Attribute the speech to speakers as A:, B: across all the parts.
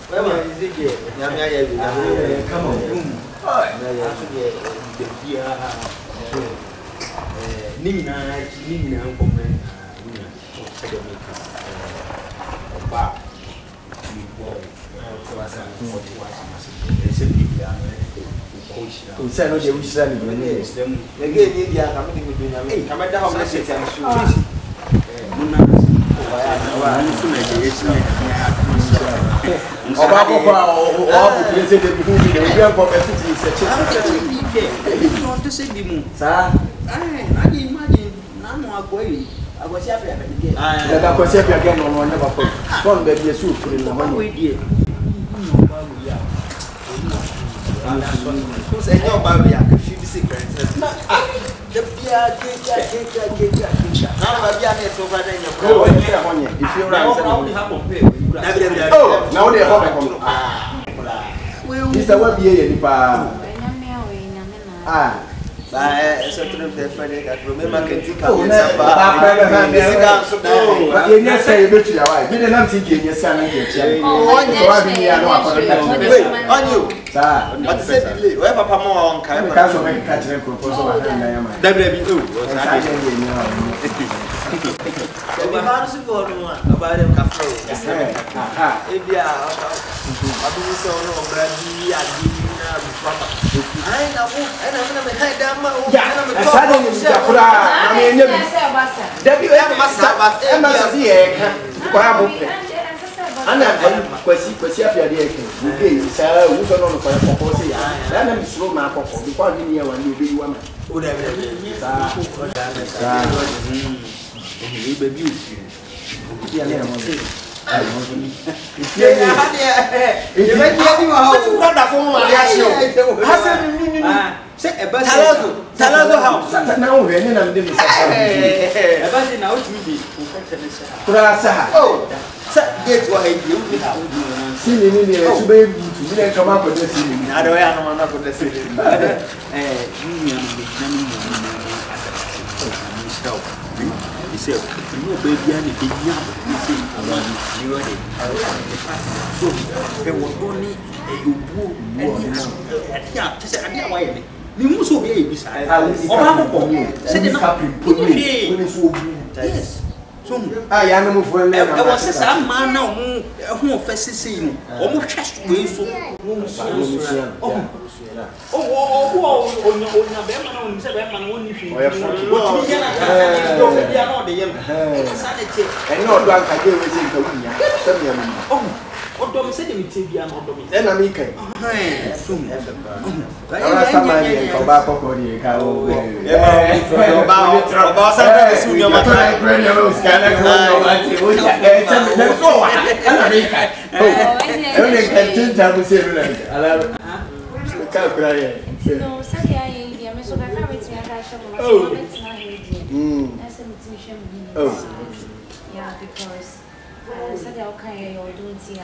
A: Where is it? Come on. Nina, I was happy again. I was happy again on one never put. One baby is soup in the money. Who's a new baby? I can feel the secret. The beer, now I get over there. If you're right, oh, now they're home. Mr. Webby, remember Talazo house. Now we're in a different oh, get what I do. See, you didn't come up with this. I don't know what this is. He said, no baby, and if you are so there was only a you must be beside. Yes. So I am for I was a man now who faces seeing almost just way so. Oh, don't say me to be an old woman. Then I'm making. Soon. I come back for you.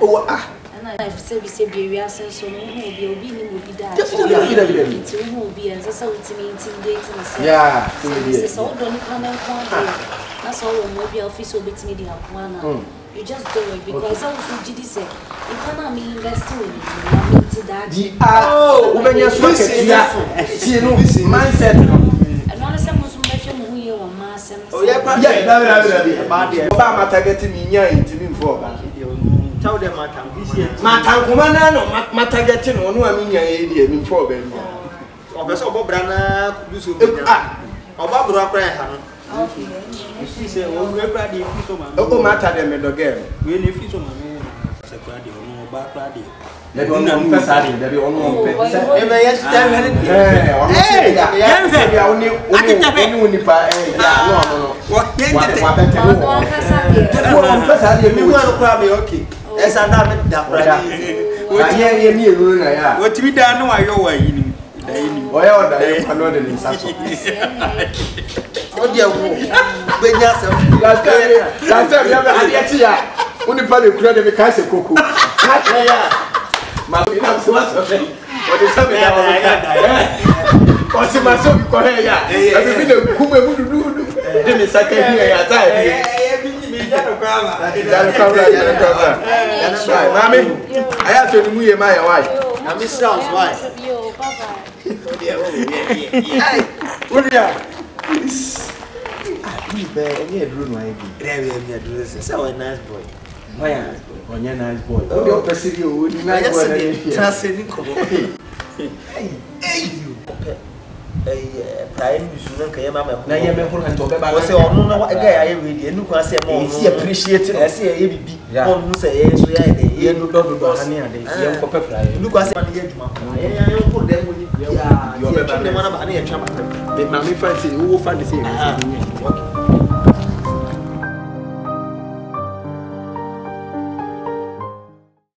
A: Oh, and I've said, we say, we are so no will be that. It will be as a sort of intimidating. Yeah, this is all done. That's all mobile office will be media one. You just do it because I was GD said, you cannot be investing in that. Oh, when you're switching, mindset. And all the same was mentioned who you are, mass. Oh, yeah, Obama targeting me into me for. Tell them, Matan Commander, Matagetin, or no, I mean, I mean, for baby. Or Brana, or Barbara Prayer. She said, oh, we're ready. Oh, matter them again. We need to separate or no back ready. They don't know Passadi, they don't know. Okay. Yes, I'm not that what you mean, Runa? What we done, no, I go away. Well, I'm not in Sasso. Oh, dear, last time you have a idea. Only probably credit because of Coco. My enough to us. What is happening? What's my son? Go ahead. I've been a woman who do. Then it's like a
B: I have to remove my wife.
C: I'm Miss Strauss, why?
A: Yo, bye-bye.
C: So a nice boy.
B: Why? On your nice boy. Oh, you're perceiving you. Nice boy.
C: Translating. Prime Susan Kayama. Now you're going to talk about say, oh, no, a guy I read, and you can say more. He appreciated. I say, a baby. One say, yes, we are the young dog, honey, and the young pepper. Look, I say, I don't put them with you. You're the man of honey and chamber. The mammy fancy who fancy.